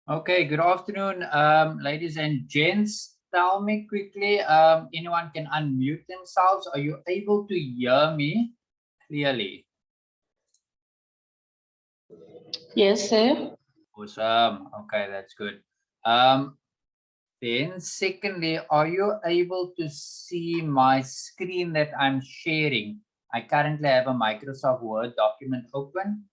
Okay, good afternoon, ladies and gents. Tell me quickly, anyone can unmute themselves. Are you able to hear me clearly? Yes, sir. Awesome. Okay, that's good. Then secondly, are you able to see my screen that I'm sharing? I currently have a Microsoft Word document open.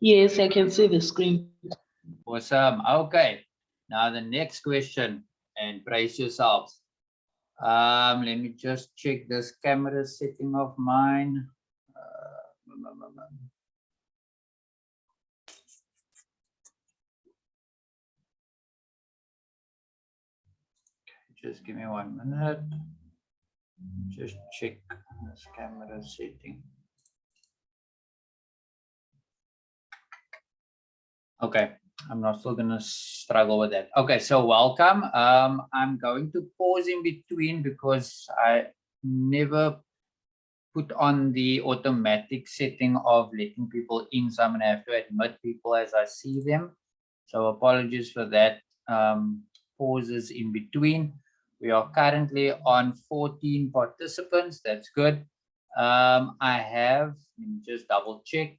Yes, I can see the screen. Awesome. Okay. Now the next question, and brace yourselves. Let me just check this camera setting of mine. Just give me 1 minute. Just check this camera setting. Okay, I'm not still gonna struggle with that. Okay, so welcome. I'm going to pause in between because I never put on the automatic setting of letting people in, so I'm gonna have to admit people as I see them. So apologies for that. Pauses in between. We are currently on 14 participants. That's good. I have, let me just double check,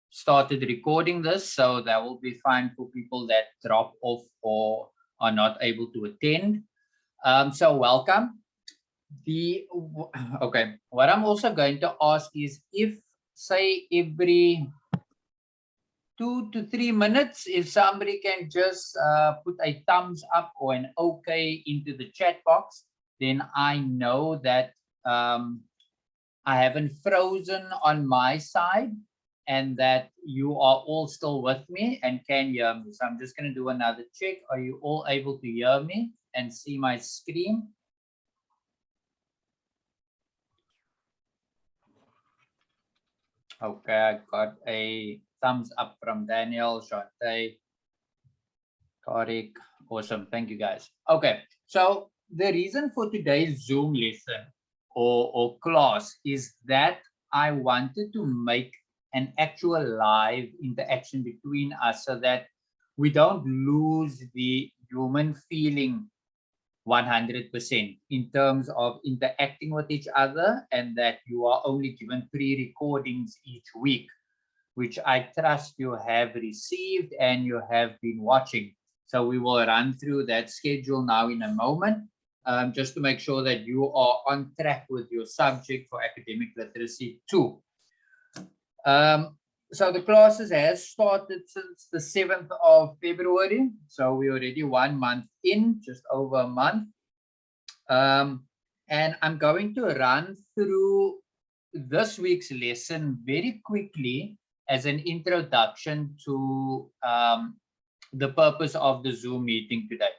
started recording this, so that will be fine for people that drop off or are not able to attend. So welcome. Okay, what I'm also going to ask is, if say every 2 to 3 minutes, if somebody can just put a thumbs up or an okay into the chat box, then I know that I haven't frozen on my side and that you are all still with me and can hear me. So I'm just going to do another check. Are you all able to hear me and see my screen? Okay, I got a thumbs up from Daniel, Shante, Tariq. Awesome. Thank you, guys. Okay, so the reason for today's Zoom lesson or class is that I wanted to make an actual live interaction between us so that we don't lose the human feeling 100% in terms of interacting with each other, and that you are only given 3 recordings each week, which I trust you have received and you have been watching. So we will run through that schedule now in a moment, just to make sure that you are on track with your subject for academic literacy 2. So the classes has started since the 7th of February. So we're already 1 month in, just over a month. And I'm going to run through this week's lesson very quickly as an introduction to the purpose of the Zoom meeting today.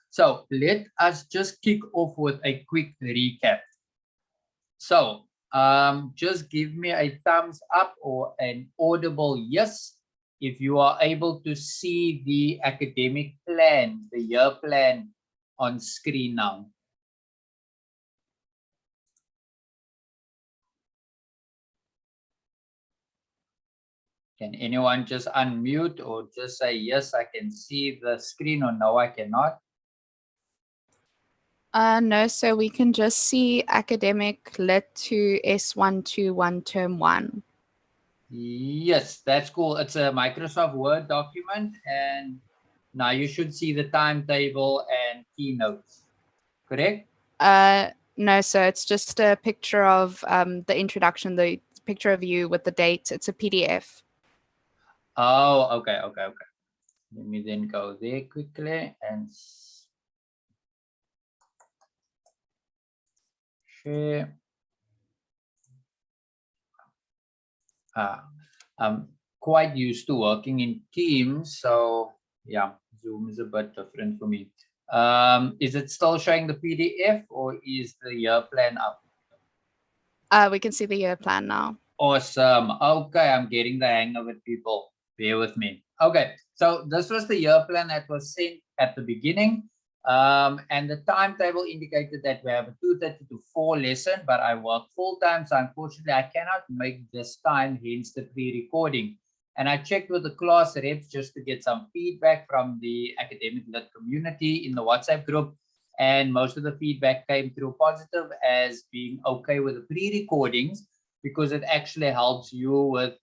So let us just kick off with a quick recap. So just give me a thumbs up or an audible yes if you are able to see the academic plan, the year plan on screen now. Can anyone just unmute or just say, yes, I can see the screen, or no, I cannot? No, so we can just see academic lit to S121 term 1. Yes, that's cool. It's a Microsoft Word document, and now you should see the timetable and keynotes, correct? No, so it's just a picture of the introduction, the picture of you with the dates. It's a PDF. Oh, okay. Let me then go there quickly and share. I'm quite used to working in Teams, so yeah, Zoom is a bit different for me. Is it still showing the PDF, or is the year plan up? We can see the year plan now. Awesome. Okay, I'm getting the hang of it, people. Bear with me. Okay, so this was the year plan that was sent at the beginning. And the timetable indicated that we have a 2:30 to 4 lesson, but I work full time, so unfortunately I cannot make this time, hence the pre-recording. And I checked with the class reps just to get some feedback from the academic lit community in the WhatsApp group. And most of the feedback came through positive as being okay with the pre-recordings, because it actually helps you with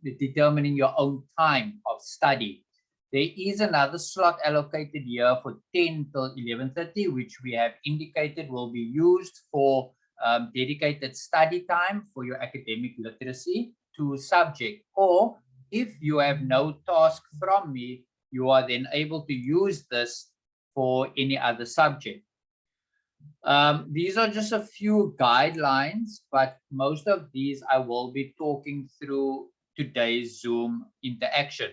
determining your own time of study. There is another slot allocated here for 10 till 11:30, which we have indicated will be used for dedicated study time for your academic literacy to subject. Or if you have no task from me, you are then able to use this for any other subject. These are just a few guidelines, but most of these I will be talking through today's Zoom interaction.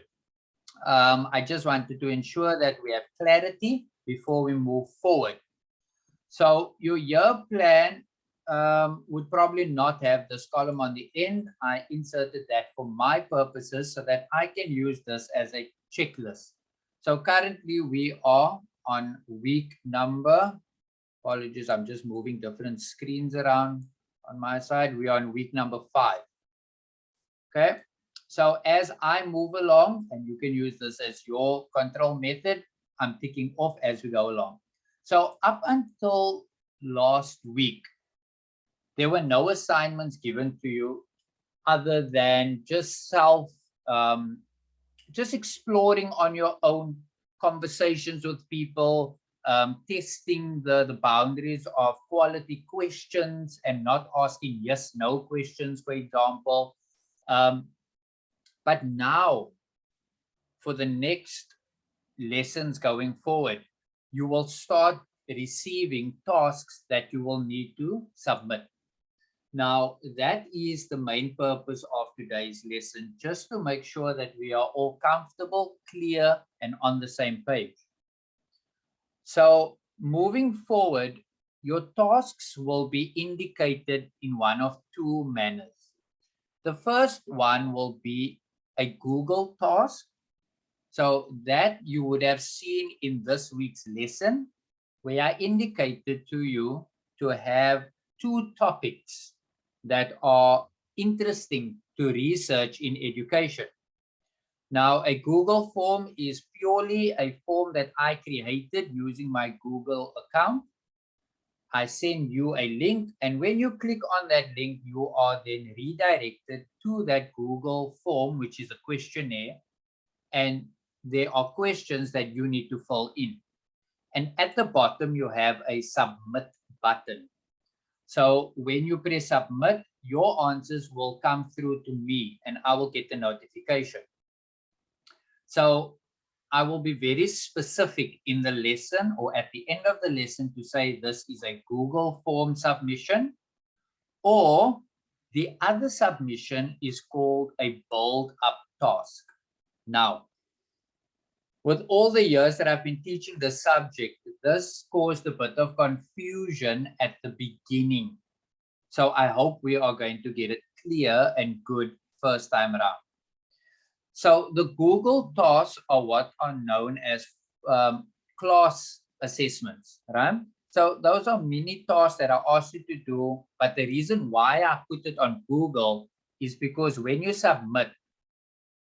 I just wanted to ensure that we have clarity before we move forward. So your year plan would probably not have this column on the end. I inserted that for my purposes so that I can use this as a checklist. So currently we are on week number, apologies, I'm just moving different screens around on my side. We are on week number 5. Okay, so as I move along, and you can use this as your control method, I'm ticking off as we go along. So up until last week, there were no assignments given to you other than just just exploring on your own, conversations with people, testing the boundaries of quality questions and not asking yes, no questions, for example. But now, for the next lessons going forward, you will start receiving tasks that you will need to submit. Now, that is the main purpose of today's lesson, just to make sure that we are all comfortable, clear, and on the same page. So moving forward, your tasks will be indicated in one of two manners. The first one will be a Google task. So that you would have seen in this week's lesson, where I indicated to you to have 2 topics that are interesting to research in education. Now, a Google form is purely a form that I created using my Google account. I send you a link, and when you click on that link, you are then redirected to that Google form, which is a questionnaire, and there are questions that you need to fill in. And at the bottom, you have a submit button. So when you press submit, your answers will come through to me and I will get the notification. So I will be very specific in the lesson or at the end of the lesson to say this is a Google form submission, or the other submission is called a build up task. Now, with all the years that I've been teaching the subject, this caused a bit of confusion at the beginning. So I hope we are going to get it clear and good first time around. So the Google tasks are what are known as class assessments, right? So those are mini tasks that I asked you to do, but the reason why I put it on Google is because when you submit,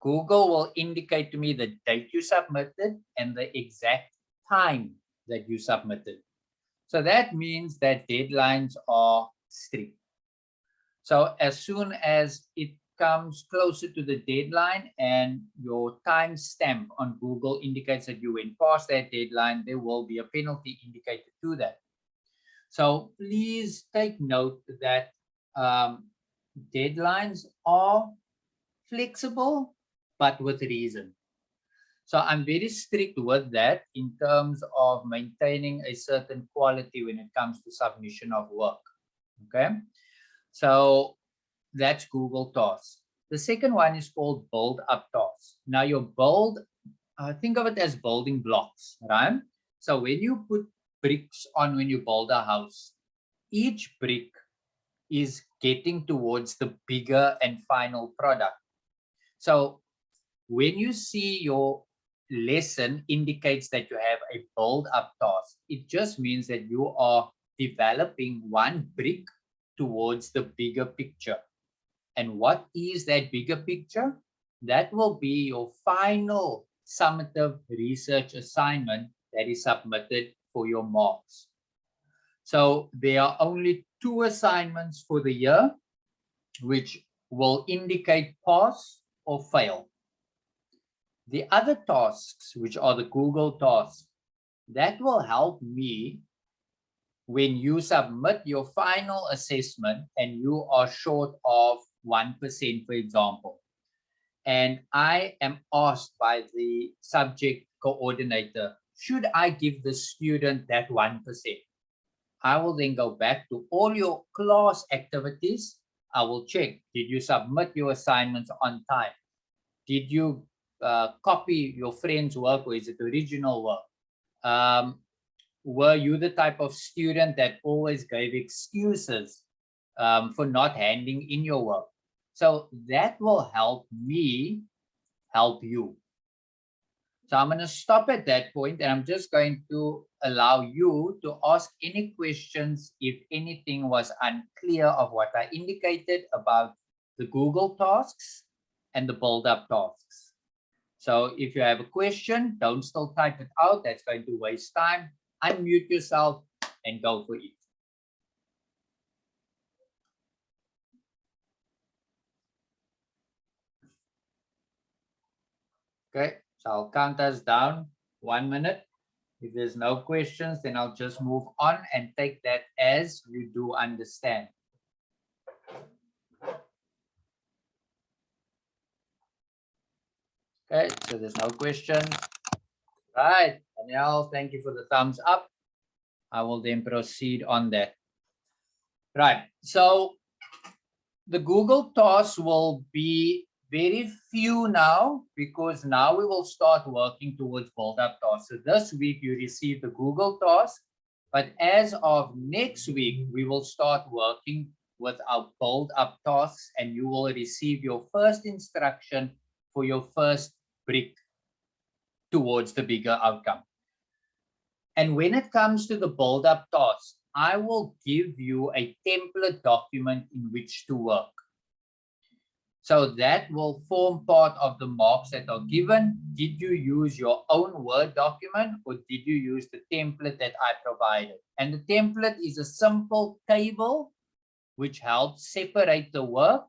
Google will indicate to me the date you submitted and the exact time that you submitted. So that means that deadlines are strict. So as soon as it comes closer to the deadline and your timestamp on Google indicates that you went past that deadline, there will be a penalty indicated to that. So please take note that deadlines are flexible, but with reason. So I'm very strict with that in terms of maintaining a certain quality when it comes to submission of work. Okay, so that's Google tasks. The second one is called build up tasks. Now your build, think of it as building blocks, right? So when you put bricks on, when you build a house, each brick is getting towards the bigger and final product. So when you see your lesson indicates that you have a build up task, it just means that you are developing one brick towards the bigger picture. And what is that bigger picture? that will be your final summative research assignment that is submitted for your marks. So there are only 2 assignments for the year, which will indicate pass or fail. The other tasks, which are the Google tasks, that will help me when you submit your final assessment and you are short of 1%, for example. And I am asked by the subject coordinator, should I give the student that 1%? I will then go back to all your class activities. I will check, did you submit your assignments on time? Did you copy your friend's work, or is it original work? Were you the type of student that always gave excuses for not handing in your work? So that will help me help you. So I'm going to stop at that point, and I'm just going to allow you to ask any questions if anything was unclear of what I indicated about the Google tasks and the build-up tasks. So if you have a question, don't still type it out. That's going to waste time. Unmute yourself and go for it. Okay, so I'll count us down 1 minute. If there's no questions, then I'll just move on and take that as you do understand. Okay, so there's no questions. Right, Danielle, thank you for the thumbs up. I will then proceed on that. Right, so the Google tasks will be very few now, because now we will start working towards build-up tasks. So this week you receive the Google task, but as of next week, we will start working with our build-up tasks, and you will receive your first instruction for your first brick towards the bigger outcome. And when it comes to the build-up task, I will give you a template document in which to work. So that will form part of the marks that are given. Did you use your own Word document, or did you use the template that I provided? And the template is a simple table which helps separate the work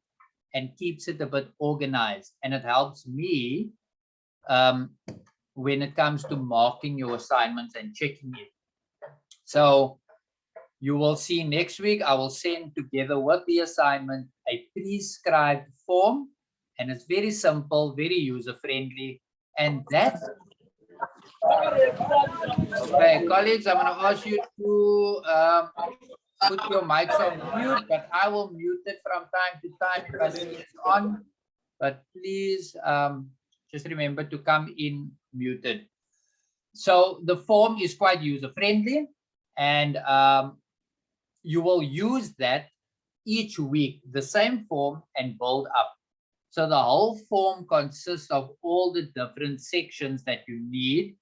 and keeps it a bit organized. And it helps me when it comes to marking your assignments and checking it. So you will see next week, I will send together with the assignment a prescribed form, and it's very simple, very user-friendly. And that's okay, colleagues, I'm going to ask you to put your mics on mute, but I will mute it from time to time if I see it's on. But please just remember to come in muted. So the form is quite user-friendly, and you will use that each week, the same form, and build up. So the whole form consists of all the different sections that you need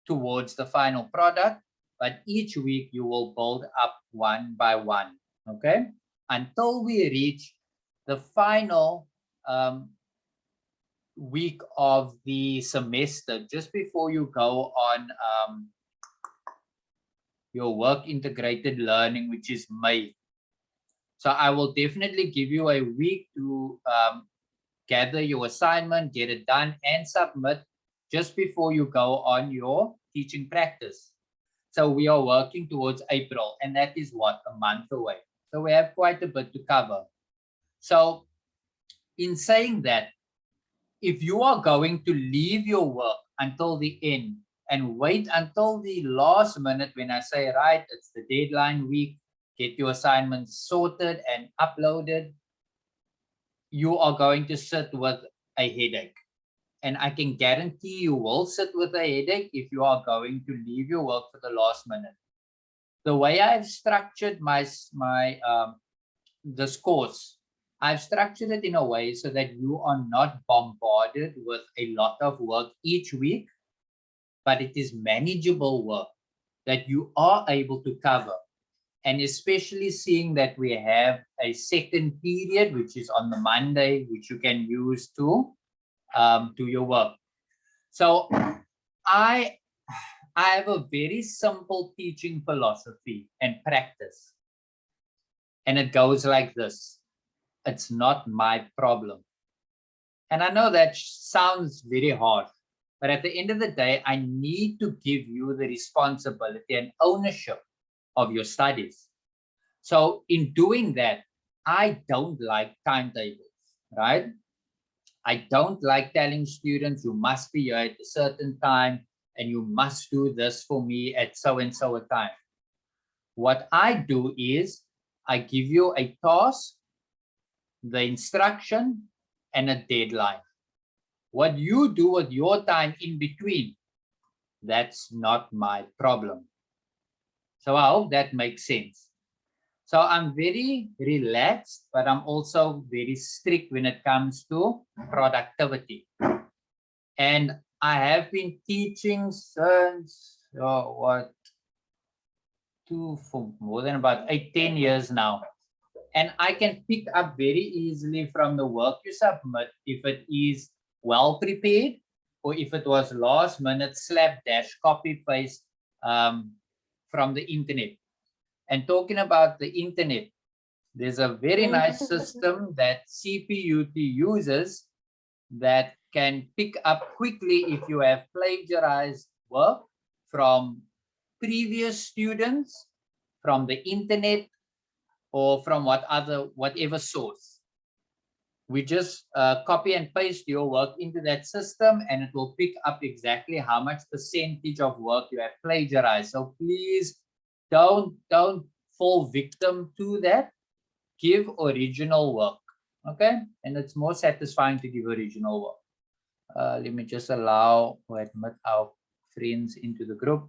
towards the final product, but each week you will build up one by one, okay? Until we reach the final week of the semester, just before you go on your work integrated learning, which is May. So I will definitely give you a week to gather your assignment, get it done, and submit just before you go on your teaching practice. So we are working towards April, and that is what, a month away. So we have quite a bit to cover. So in saying that, if you are going to leave your work until the end and wait until the last minute when I say, right, it's the deadline week, get your assignments sorted and uploaded, you are going to sit with a headache. And I can guarantee you will sit with a headache if you are going to leave your work for the last minute. The way I've structured this course, I've structured it in a way so that you are not bombarded with a lot of work each week, but it is manageable work that you are able to cover. And especially seeing that we have a second period, which is on the Monday, which you can use to do your work. So I have a very simple teaching philosophy and practice. And it goes like this: it's not my problem. And I know that sounds very harsh, but at the end of the day, I need to give you the responsibility and ownership of your studies. So in doing that, I don't like timetables, right? I don't like telling students you must be here at a certain time and you must do this for me at so and so a time. What I do is I give you a task, the instruction, and a deadline. What you do with your time in between, that's not my problem. So I hope that makes sense. So I'm very relaxed, but I'm also very strict when it comes to productivity. And I have been teaching since for more than about 10 years now. And I can pick up very easily from the work you submit if it is well prepared or if it was last minute slapdash copy paste from the internet. And talking about the internet, there's a very nice system that CPUT uses that can pick up quickly if you have plagiarized work from previous students, from the internet, or from whatever source. We just copy and paste your work into that system and it will pick up exactly how much percentage of work you have plagiarized. So please don't fall victim to that. Give original work, okay? And it's more satisfying to give original work. Let me just allow or admit our friends into the group.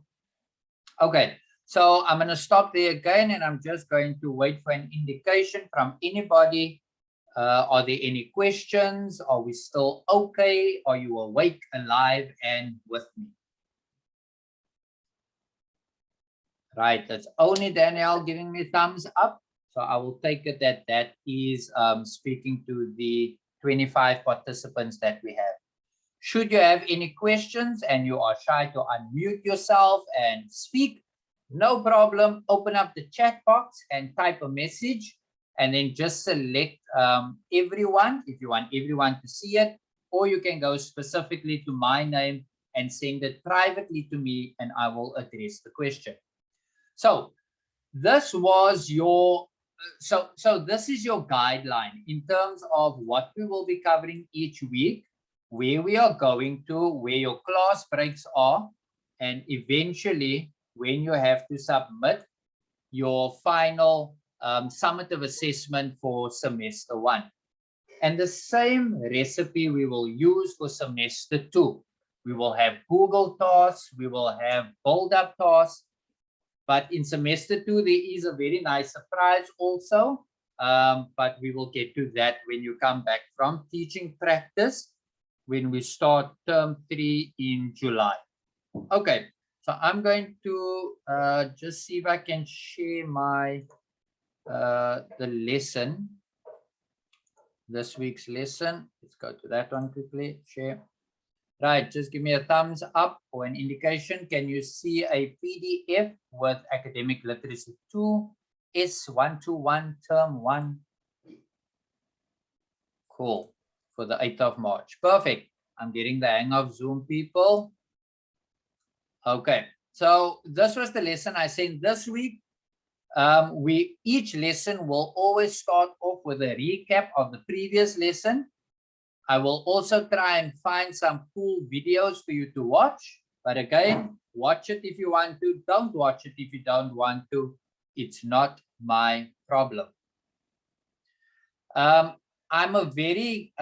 Okay, so I'm going to stop there again and I'm just going to wait for an indication from anybody. Are there any questions? Are we still okay? Are you awake, alive, and with me? Right, that's only Danielle giving me thumbs up. So I will take it that that is speaking to the 25 participants that we have. Should you have any questions and you are shy to unmute yourself and speak, no problem. Open up the chat box and type a message and then just select everyone if you want everyone to see it, or you can go specifically to my name and send it privately to me and I will address the question. So this was your so this is your guideline in terms of what we will be covering each week, where we are going to, where your class breaks are, and eventually when you have to submit your final summative assessment for semester 1. And the same recipe we will use for semester 2. We will have Google tasks, we will have build-up tasks, but in semester 2, there is a very nice surprise also, but we will get to that when you come back from teaching practice, when we start term 3 in July. Okay, so I'm going to just see if I can share my the lesson, this week's lesson. Let's go to that one quickly, share. Right, just give me a thumbs up or an indication. Can you see a PDF with Academic Literacy 2, S121, Term 1? Cool, for the 8th of March. Perfect. I'm getting the hang of Zoom, people. Okay, so this was the lesson I sent this week. Each lesson will always start off with a recap of the previous lesson. I will also try and find some cool videos for you to watch. But again, watch it if you want to. Don't watch it if you don't want to. It's not my problem. I'm a very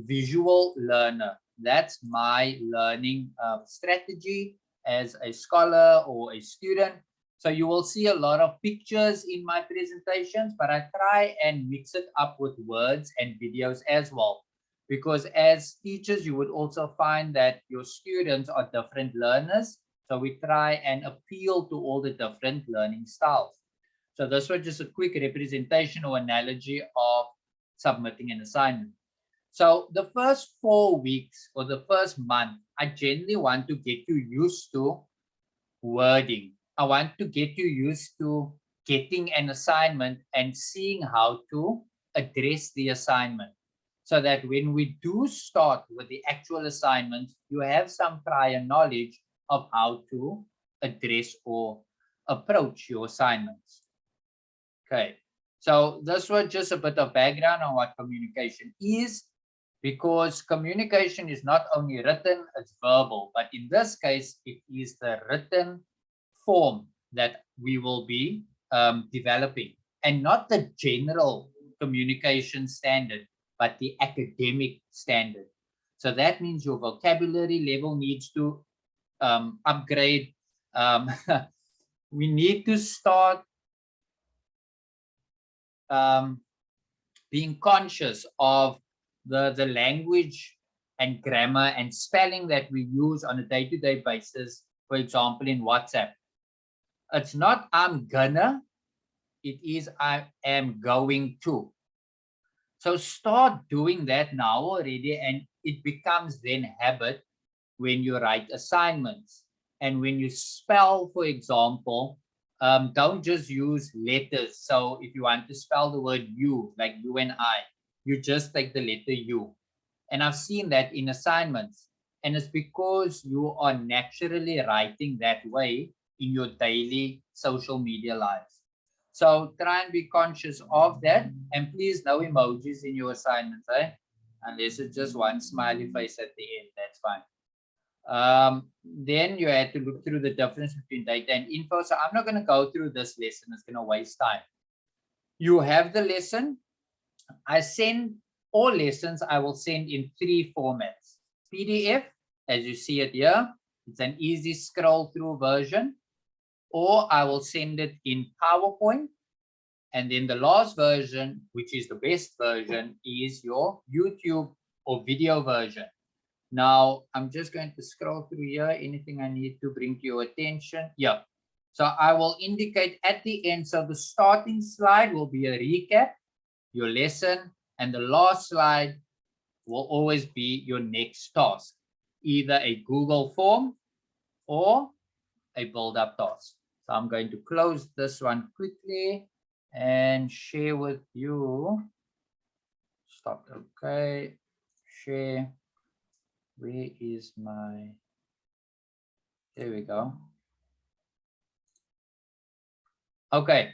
visual learner. That's my learning strategy as a scholar or a student. So you will see a lot of pictures in my presentations, but I try and mix it up with words and videos as well. Because as teachers, you would also find that your students are different learners. So we try and appeal to all the different learning styles. So this was just a quick representation or analogy of submitting an assignment. So the first 4 weeks or the first month, I generally want to get you used to wording. I want to get you used to getting an assignment and seeing how to address the assignment, so that when we do start with the actual assignments, you have some prior knowledge of how to address or approach your assignments. Okay, so this was just a bit of background on what communication is, because communication is not only written, it's verbal, but in this case, it is the written form that we will be developing, and not the general communication standard, but the academic standard. So that means your vocabulary level needs to upgrade. We need to start being conscious of the language and grammar and spelling that we use on a day-to-day basis. For example, in WhatsApp, it's not I'm gonna, it is I am going to. So start doing that now already, and it becomes then habit when you write assignments. And when you spell, for example, don't just use letters. So if you want to spell the word you, like you and I, you just take the letter U. And I've seen that in assignments. And it's because you are naturally writing that way in your daily social media lives. So try and be conscious of that. And please, no emojis in your assignments, eh? Unless it's just one smiley face at the end, that's fine. Then you had to look through the difference between data and info. So I'm not going to go through this lesson. It's going to waste time. You have the lesson. I send all lessons. I will send in 3 formats. PDF, as you see it here. It's an easy scroll through version. Or I will send it in PowerPoint. And then the last version, which is the best version, is your YouTube or video version. Now, I'm just going to scroll through here. Anything I need to bring to your attention? Yeah. So I will indicate at the end. So the starting slide will be a recap, your lesson, and the last slide will always be your next task, either a Google form or a build-up task. So I'm going to close this one quickly and share with you. Stop. Okay. Share. Where is my, there we go. Okay,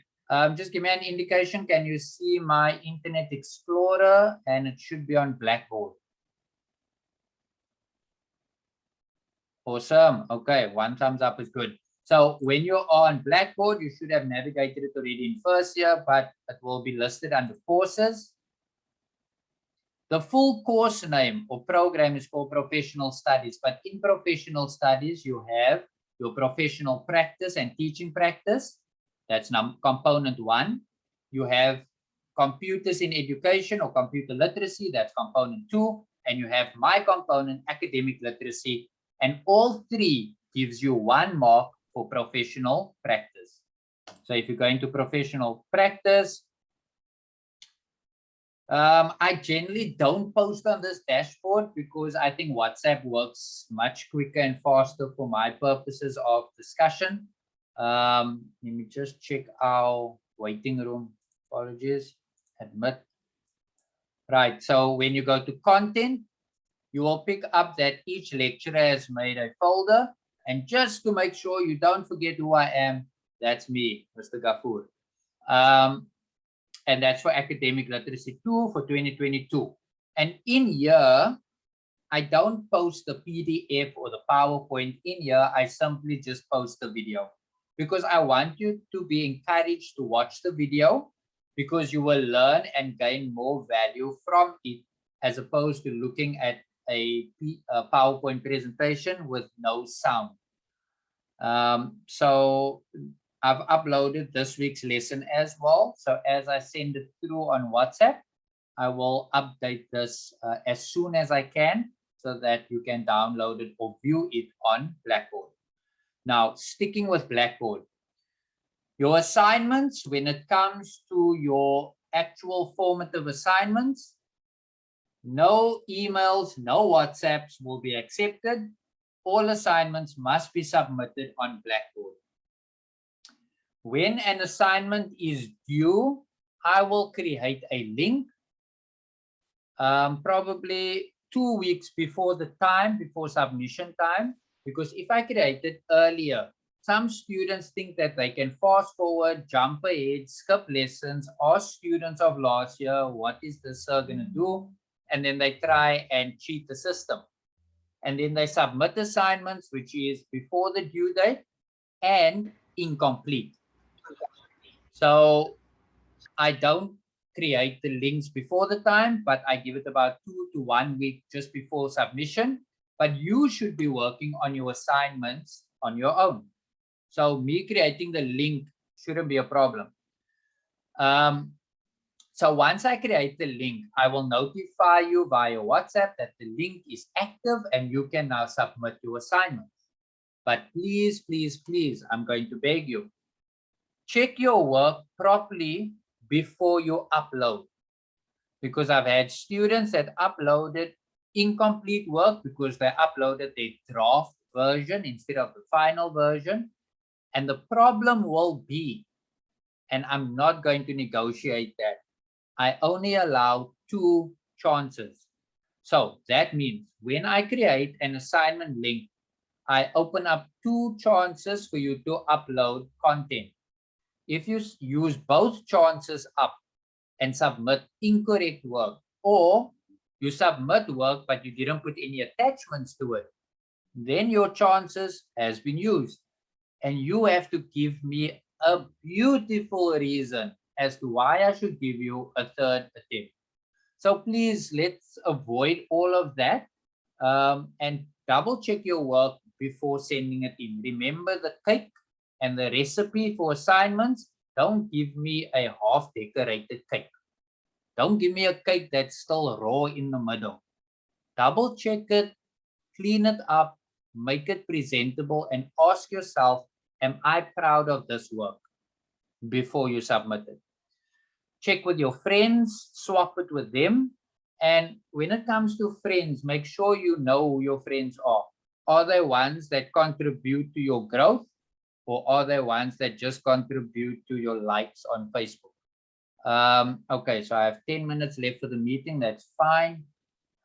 just give me an indication. Can you see my Internet Explorer? And it should be on Blackboard. Awesome. Okay, 1 thumbs up is good. So when you're on Blackboard, you should have navigated it already in first year, but it will be listed under courses. The full course name or program is called Professional Studies, but in Professional Studies, you have your professional practice and teaching practice. That's component 1. You have computers in education or computer literacy. That's component 2. And you have my component, academic literacy. And all 3 gives you 1 mark for professional practice. So if you go into professional practice, I generally don't post on this dashboard because I think WhatsApp works much quicker and faster for my purposes of discussion. Let me just check our waiting room. Apologies. Admit. Right. So when you go to content, you will pick up that each lecturer has made a folder. And just to make sure you don't forget who I am, that's me, Mr. Gafoor. And that's for academic literacy 2 for 2022. And in here, I don't post the PDF or the PowerPoint in here. I simply just post the video because I want you to be encouraged to watch the video because you will learn and gain more value from it as opposed to looking at a PowerPoint presentation with no sound. So I've uploaded this week's lesson as well. So as I send it through on WhatsApp, I will update this as soon as I can so that you can download it or view it on Blackboard. Now, sticking with Blackboard, your assignments, when it comes to your actual formative assignments, No emails, no WhatsApps will be accepted. All assignments must be submitted on Blackboard. When an assignment is due, I will create a link, probably 2 weeks before the time, before submission time, because if I create it earlier, some students think that they can fast forward, jump ahead, skip lessons, ask students of last year, what is this going to do? And then they try and cheat the system. And then they submit assignments, which is before the due date and incomplete. So I don't create the links before the time, but I give it about 2 to 1 week just before submission. But you should be working on your assignments on your own. So me creating the link shouldn't be a problem. So once I create the link, I will notify you via WhatsApp that the link is active and you can now submit your assignments. But please, please, please, I'm going to beg you, check your work properly before you upload. Because I've had students that uploaded incomplete work because they uploaded their draft version instead of the final version. And the problem will be, and I'm not going to negotiate that, I only allow 2 chances. So that means when I create an assignment link, I open up 2 chances for you to upload content. If you use both chances up and submit incorrect work, or you submit work but you didn't put any attachments to it, then your chances has been used. And you have to give me a beautiful reason as to why I should give you a 3rd attempt. So please, let's avoid all of that, and double check your work before sending it in. Remember the cake and the recipe for assignments. Don't give me a half decorated cake. Don't give me a cake that's still raw in the middle. Double check it, clean it up, make it presentable, and ask yourself, am I proud of this work before you submit it? Check with your friends, swap it with them. And when it comes to friends, make sure you know who your friends are. Are they ones that contribute to your growth, or are they ones that just contribute to your likes on Facebook? Okay, so I have 10 minutes left for the meeting. That's fine.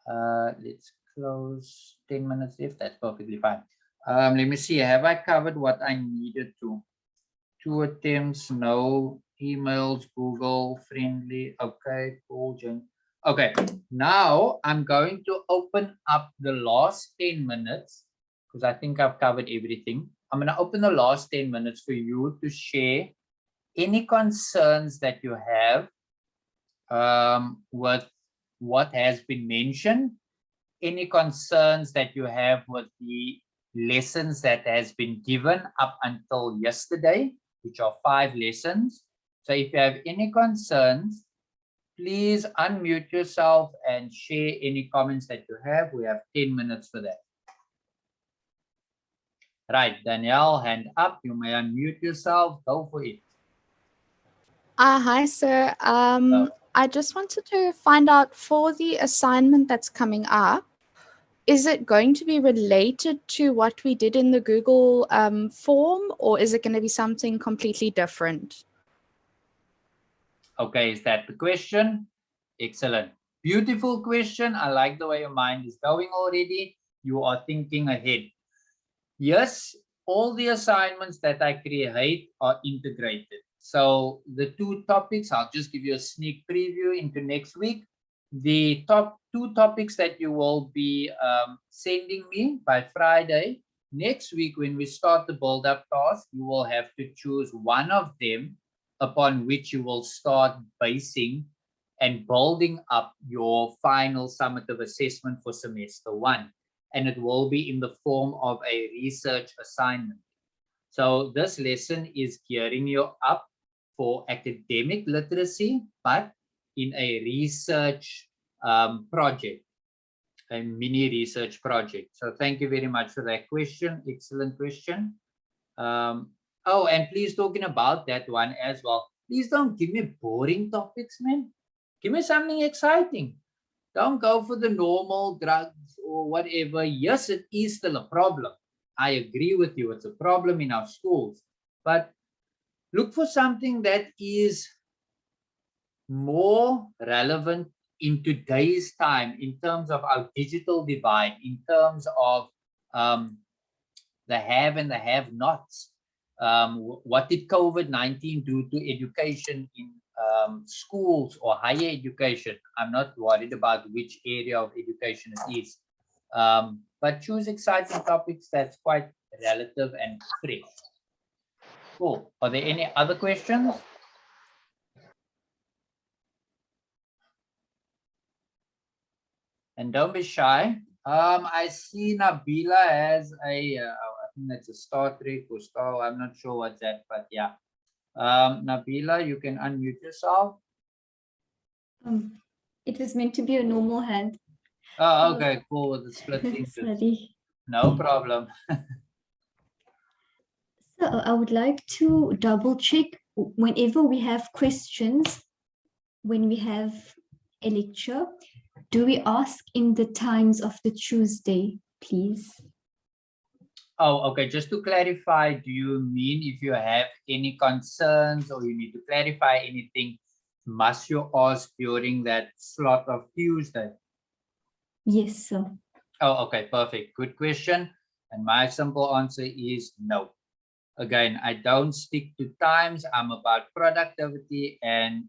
Let's close. 10 minutes left. That's perfectly fine. Let me see. Have I covered what I needed to? 2 attempts, no emails, Google friendly. Okay, cool, Jen. Okay, now I'm going to open up the last 10 minutes because I think I've covered everything. I'm going to open the last 10 minutes for you to share any concerns that you have with what has been mentioned, any concerns that you have with the lessons that has been given up until yesterday, which are 5 lessons. So if you have any concerns, please unmute yourself and share any comments that you have. We have 10 minutes for that. Right, Danielle, hand up. You may unmute yourself. Go for it. Hi, sir. I just wanted to find out, for the assignment that's coming up, is it going to be related to what we did in the Google form, or is it going to be something completely different? Okay, is that the question? Excellent. Beautiful question. I like the way your mind is going already. You are thinking ahead. Yes, all the assignments that I create are integrated. So the 2 topics, I'll just give you a sneak preview into next week. The top 2 topics that you will be sending me by Friday. Next week, when we start the build-up task, you will have to choose one of them upon which you will start basing and building up your final summative assessment for semester 1. And it will be in the form of a research assignment. So this lesson is gearing you up for academic literacy, but in a research project, a mini research project. So thank you very much for that question. Excellent question. Oh, and please, talking about that one as well, please don't give me boring topics, man. Give me something exciting. Don't go for the normal drugs or whatever. Yes, it is still a problem. I agree with you. It's a problem in our schools. But look for something that is more relevant in today's time in terms of our digital divide, in terms of the have and the have-nots. What did COVID-19 do to education in schools or higher education? I'm not worried about which area of education it is. But choose exciting topics that's quite relative and fresh. Cool. Are there any other questions? And don't be shy. I see Nabila has a, I think that's a Star Trek or Star, I'm not sure what's that, but yeah. Nabila, you can unmute yourself. It was meant to be a normal hand. Oh, okay, cool. With the split fingers. Sorry. No problem. So I would like to double check whenever we have questions, when we have a lecture, do we ask in the times of the Tuesday, please? Oh, okay. Just to clarify, do you mean if you have any concerns or you need to clarify anything, must you ask during that slot of Tuesday? Yes, sir. Oh, okay, perfect. Good question. And my simple answer is no. Again, I don't stick to times. I'm about productivity and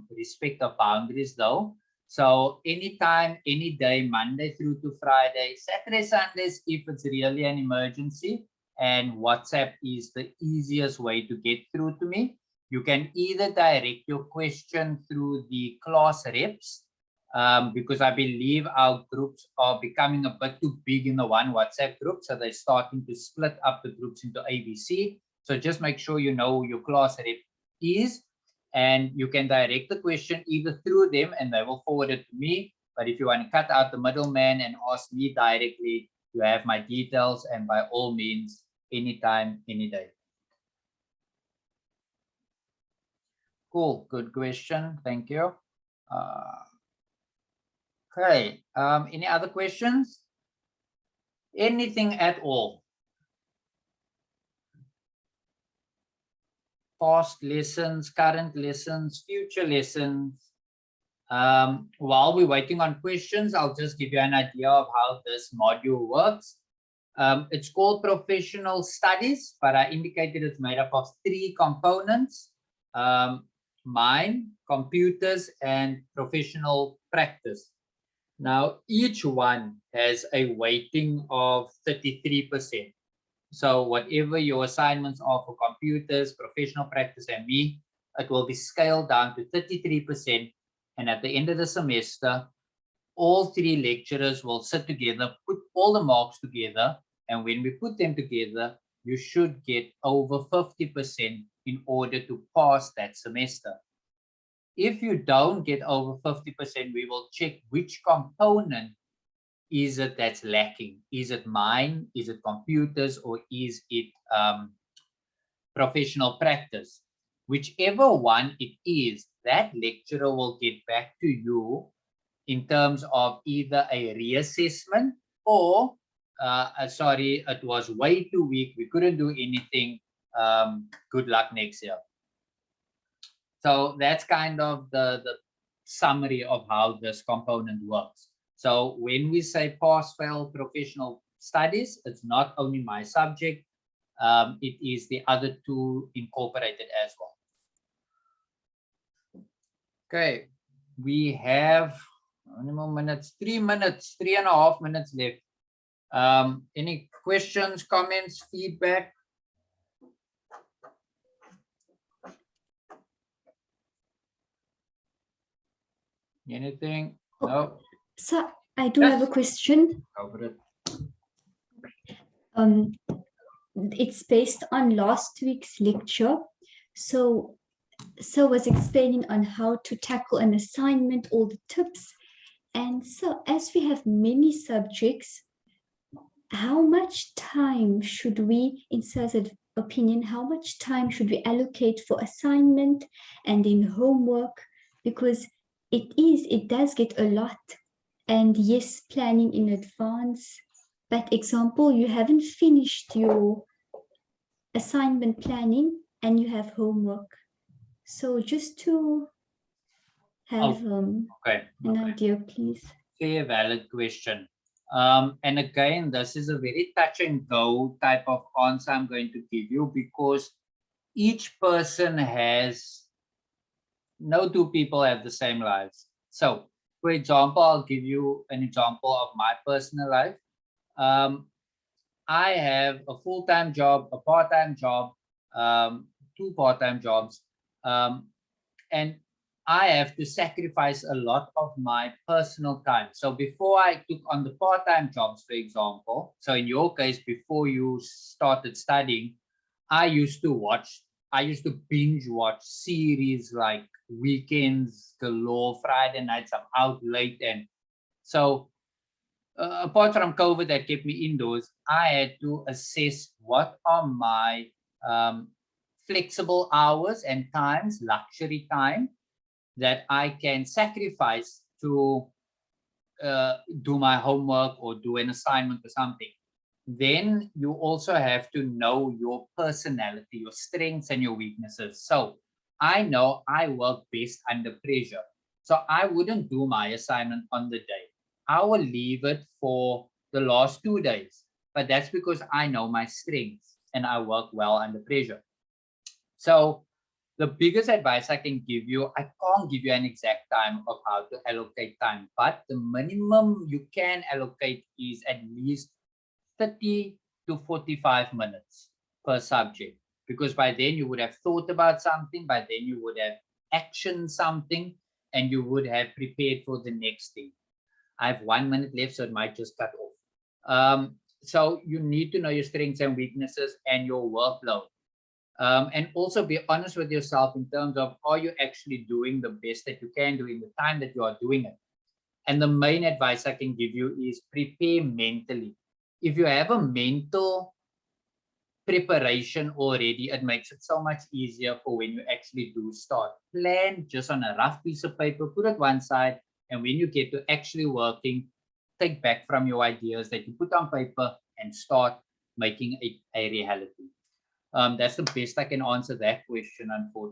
respect of boundaries though. So anytime, any day, Monday through to Friday, Saturday, Sundays, if it's really an emergency, and WhatsApp is the easiest way to get through to me. You can either direct your question through the class reps, because I believe our groups are becoming a bit too big in the one WhatsApp group. So they're starting to split up the groups into ABC. So just make sure you know who your class rep is, and you can direct the question either through them and they will forward it to me. But if you want to cut out the middleman and ask me directly, you have my details, and by all means, anytime, any day. Cool, good question. Thank you. Okay, any other questions? Anything at all? Past lessons, current lessons, future lessons. While we're waiting on questions, I'll just give you an idea of how this module works. It's called Professional Studies, but I indicated it's made up of 3 components. Mine, computers, and professional practice. Now, each one has a weighting of 33%. So whatever your assignments are for computers, professional practice, and me, it will be scaled down to 33%. And at the end of the semester, all 3 lecturers will sit together, put all the marks together. And when we put them together, you should get over 50% in order to pass that semester. If you don't get over 50%, we will check which component is it that's lacking. Is it mine? Is it computers? Or is it professional practice? Whichever one it is, that lecturer will get back to you in terms of either a reassessment or, sorry, it was way too weak, we couldn't do anything, good luck next year. So that's kind of the summary of how this component works. So when we say pass-fail professional studies, it's not only my subject, it is the other 2 incorporated as well. Okay, we have how many more minutes? 3 minutes, 3.5 minutes left. Any questions, comments, feedback? Anything? No. So I do have a question. Over it. It's based on last week's lecture. So was explaining on how to tackle an assignment, all the tips. And so as we have many subjects, how much time should we, in Sir's opinion, how much time should we allocate for assignment and in homework? Because it does get a lot. And yes, planning in advance. But example, you haven't finished your assignment planning and you have homework. So just to have Okay. an idea, please. Fair, valid question. And again, this is a very touch and go type of answer I'm going to give you, because each person has, no two people have the same lives. So, for example, I'll give you an example of my personal life. I have a full-time job, a part-time job, 2 part-time jobs, and I have to sacrifice a lot of my personal time. So before I took on the part-time jobs, for example, so in your case, before you started studying, I used to binge watch series like Weekends galore, Friday nights, I'm out late. And so apart from COVID that kept me indoors, I had to assess what are my flexible hours and times, luxury time, that I can sacrifice to do my homework or do an assignment or something. Then you also have to know your personality, your strengths and your weaknesses. So I know I work best under pressure. So I wouldn't do my assignment on the day. I will leave it for the last 2 days, but that's because I know my strengths and I work well under pressure. So the biggest advice I can give you, I can't give you an exact time of how to allocate time, but the minimum you can allocate is at least 30 to 45 minutes per subject, because by then you would have thought about something, by then you would have actioned something, and you would have prepared for the next thing. I have 1 minute left, so it might just cut off. So you need to know your strengths and weaknesses and your workload. And also be honest with yourself in terms of, are you actually doing the best that you can do in the time that you are doing it? And the main advice I can give you is prepare mentally. If you have a mental preparation already, it makes it so much easier for when you actually do start. Plan just on a rough piece of paper, put it one side, and when you get to actually working, take back from your ideas that you put on paper and start making a reality. That's the best I can answer that question, unfortunately.